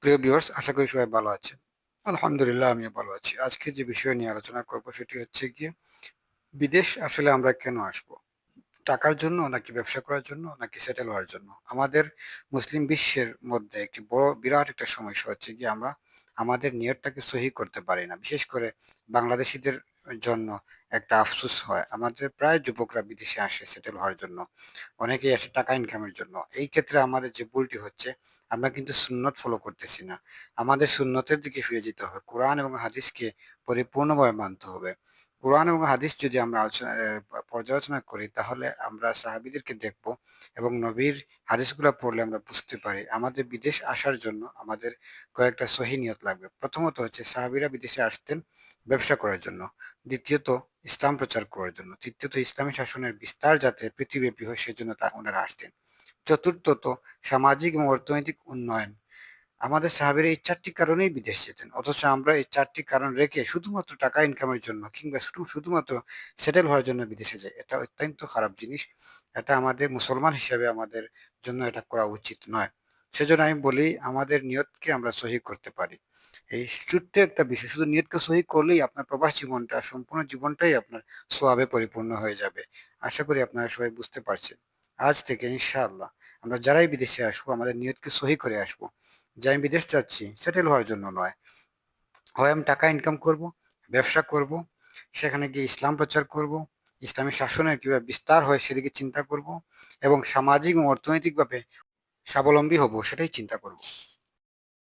প্রিয় ভিউয়ার্স, আশা করি সবাই ভালো আছেন। আলহামদুলিল্লাহ আমিও ভালো আছি। আজকে যে বিষয় নিয়ে আলোচনা করব সেটি হচ্ছে গিয়ে বিদেশ আসলে আমরা কেন আসবো? টাকার জন্য নাকি ব্যবসা করার জন্য নাকি সেটেল হওয়ার জন্য? আমাদের মুসলিম বিশ্বের মধ্যে একটি বড় বিরাট একটা সমস্যা হচ্ছে গিয়ে আমরা আমাদের নিয়তটাকে সহি করতে পারি না। বিশেষ করে বাংলাদেশীদের জন্য একটা আফসোস হয়। আমাদের প্রায় যুবকরা বিদেশে আসে সেটেল হওয়ার জন্য। অনেকেই আসে টাকা ইনকামের জন্য। এই ক্ষেত্রে আমাদের যে ভুলটি হচ্ছে, আমরা কিন্তু সুন্নত ফলো করতেছি না। আমাদের সুন্নতের দিকে ফিরে যেতে হবে। কোরআন এবং হাদিসকে পরিপূর্ণভাবে মানতে হবে। কোরআন এবং হাদিস যদি আমরা পর্যালোচনা করি তাহলে আমরা সাহাবীদেরকে দেখব এবং নবীর হাদিসগুলা পড়লে আমরা বুঝতে পারি আমাদের বিদেশ আসার জন্য আমাদের কয়েকটা সহি নিয়ত লাগবে। প্রথমত হচ্ছে সাহাবীরা বিদেশে আসতেন ব্যবসা করার জন্য। দ্বিতীয়ত ইসলাম প্রচার করার জন্য। তৃতীয়ত ইসলামী শাসনের বিস্তার যাতে পৃথিবীব্যাপী হয় সেজন্য উনারা আসতেন। চতুর্থত সামাজিক এবং অর্থনৈতিক উন্নয়ন। আমাদের সাহাবীরা এই ৪ টি কারণেই বিদেশ যেতেন। অথচ আমরা এই ৪ টি কারণ রেখে শুধুমাত্র টাকা ইনকামের জন্য কিংবা শুধুমাত্র সেটেল হওয়ার জন্য বিদেশে যাই। এটা অত্যন্ত খারাপ জিনিস। এটা আমাদের মুসলমান হিসেবে আমাদের জন্য এটা করা উচিত নয়। সেজন্য আমি বলি আমাদের নিয়তকে আমরা সহি করতে পারি। এই ছোট্ট একটা বিষয় শুধু নিয়তকে সহি করলেই আপনার প্রবাস জীবনটা সম্পূর্ণ জীবনটাই আপনার সওয়াবে পরিপূর্ণ হয়ে যাবে। আশা করি আপনারা সবাই বুঝতে পারছেন। আজ থেকে ইনশাআল্লাহ আমরা যারাই বিদেশে আসবো আমাদের নিয়তকে সহি করে আসবো। যে আমি বিদেশ যাচ্ছি সেটেল হওয়ার জন্য নয়। হয় আমি টাকা ইনকাম করব, ব্যবসা করব, সেখানে গিয়ে ইসলাম প্রচার করব, ইসলামী শাসনের কিভাবে বিস্তার হয় সেদিকে চিন্তা করব এবং সামাজিক ও অর্থনৈতিকভাবে স্বাবলম্বী হব সেটাই চিন্তা করব।